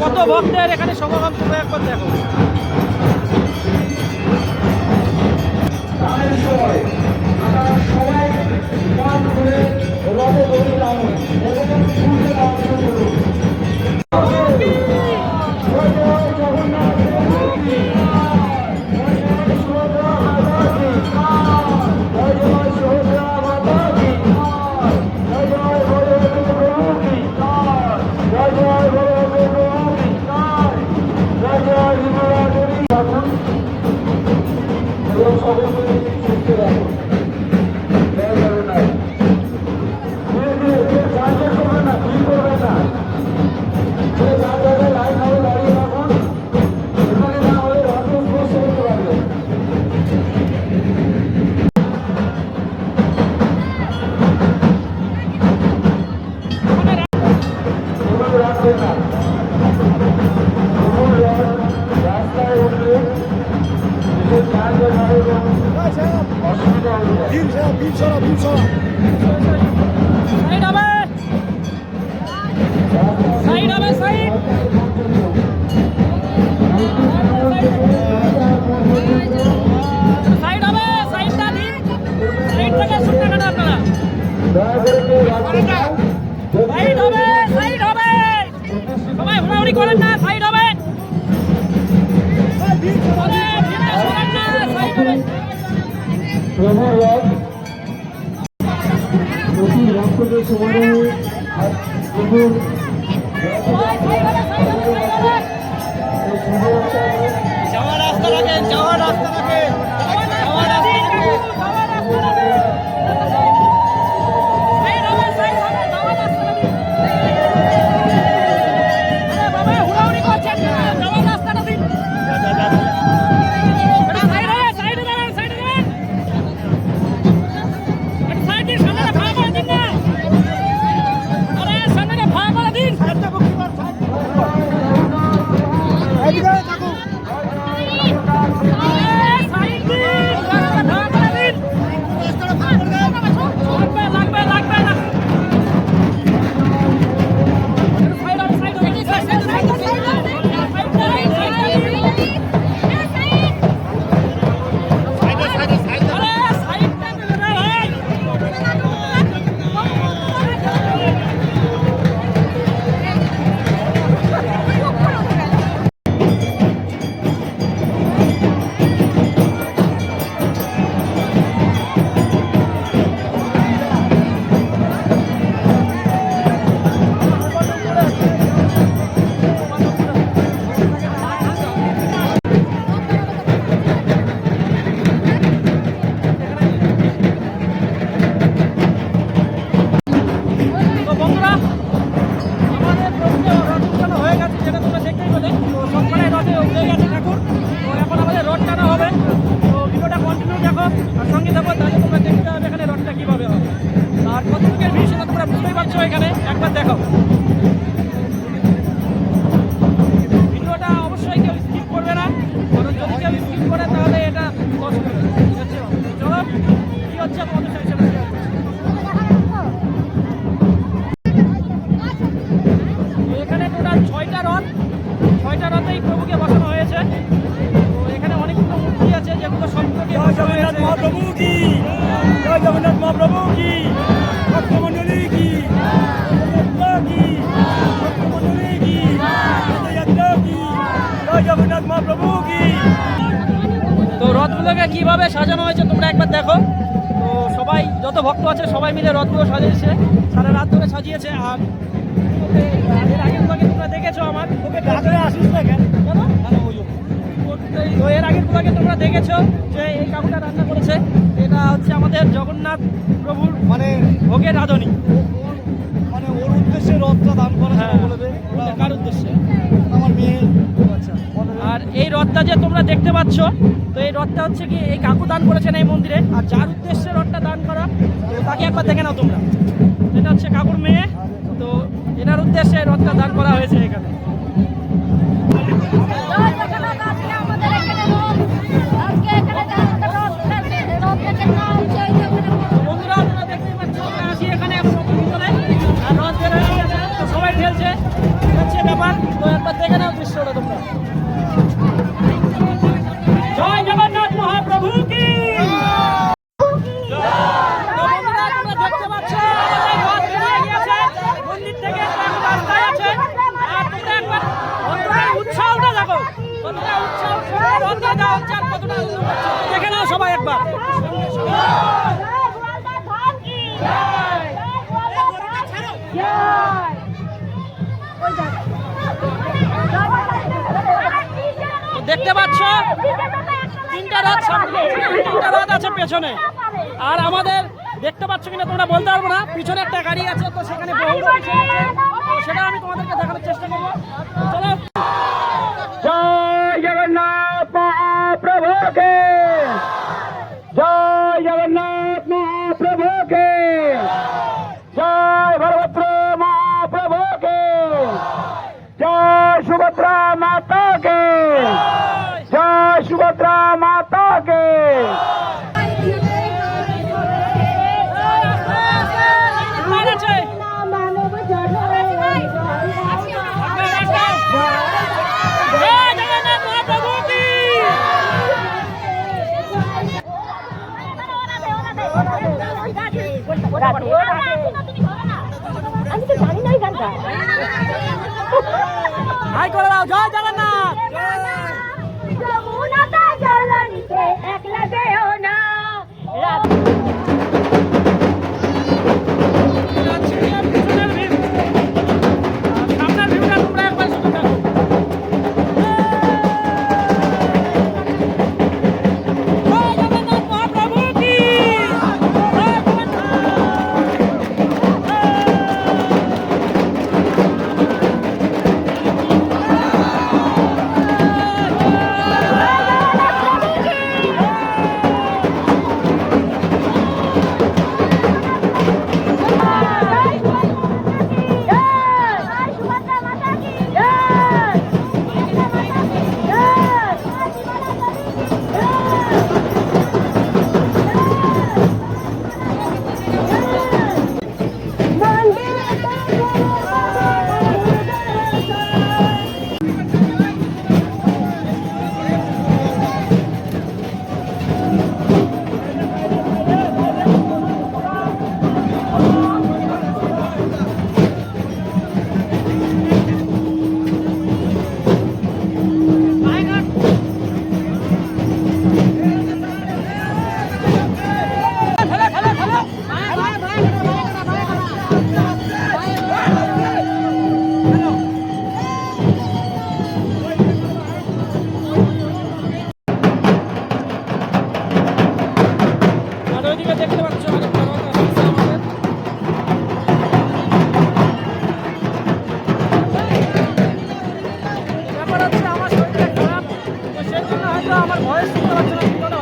কত ভক্তের এখানে সমাগম তুমি একবার দেখো। যাওয়ার রাস্তা রাখেন, যাওয়ার রাস্তা রাখেন, যাওয়ার রাস্তা তো রথগুলোকে কিভাবে সাজানো হয়েছে তোমরা একবার দেখো। তো সবাই যত ভক্ত আছে সবাই মিলে রথগুলো সাজিয়েছে, সারা রাত ধরে সাজিয়েছে। আর এর আগের ব্লগে তোমরা দেখেছো আমার আসিস না কেন তো এর আগের ব্লগে তোমরা দেখেছো যে এই কাকুটা রান্না করেছে। এটা হচ্ছে আমাদের জগন্নাথ প্রভুর মানে ভোগের রাঁধুনি, মানে ওর উদ্দেশ্যে রথটা দান করা। হ্যাঁ, কার উদ্দেশ্যে? আমার মেয়ে। আচ্ছা। আর এই রথটা যে তোমরা দেখতে পাচ্ছ, তো এই রথটা হচ্ছে কি এই কাকু দান করেছেন এই মন্দিরে। আর যার উদ্দেশ্যে রথটা দান করা তাকে একবার দেখে নাও তোমরা। এটা হচ্ছে কাকুর মেয়ে, তো এনার উদ্দেশ্যে রথটা দান করা হয়েছে এখানে। তিনটা রথ সামনে, তিনটা রথ আছে পেছনে। আর আমাদের দেখতে পাচ্ছ কিনা তোমরা বলতে পারবো না, পিছনে একটা গাড়ি আছে, তো সেখানে বহু সেটা আমি তোমাদেরকে দেখানোর চেষ্টা করবো। চলো। জয় জগন্নাথ মহাপ্রভুকে, জয় জগন্নাথ মহাপ্রভুকে, জয় বলভদ্র মহাপ্রভুকে, জয় সুভদ্রা মাতাকে, জয় সুভদ্রা মাতাকে। আমি তো জানি না এই গানটা। হাই করে দাও, জয় জগন্নাথ। যমুনাতে জল নিতে একলা যেও না। সামনের ভিউটা তোমরা একবার শুধু দেখো। জয় জগন্নাথ মহাপ্রভু কি আমার ভয়েস শুনতে পাচ্ছ না।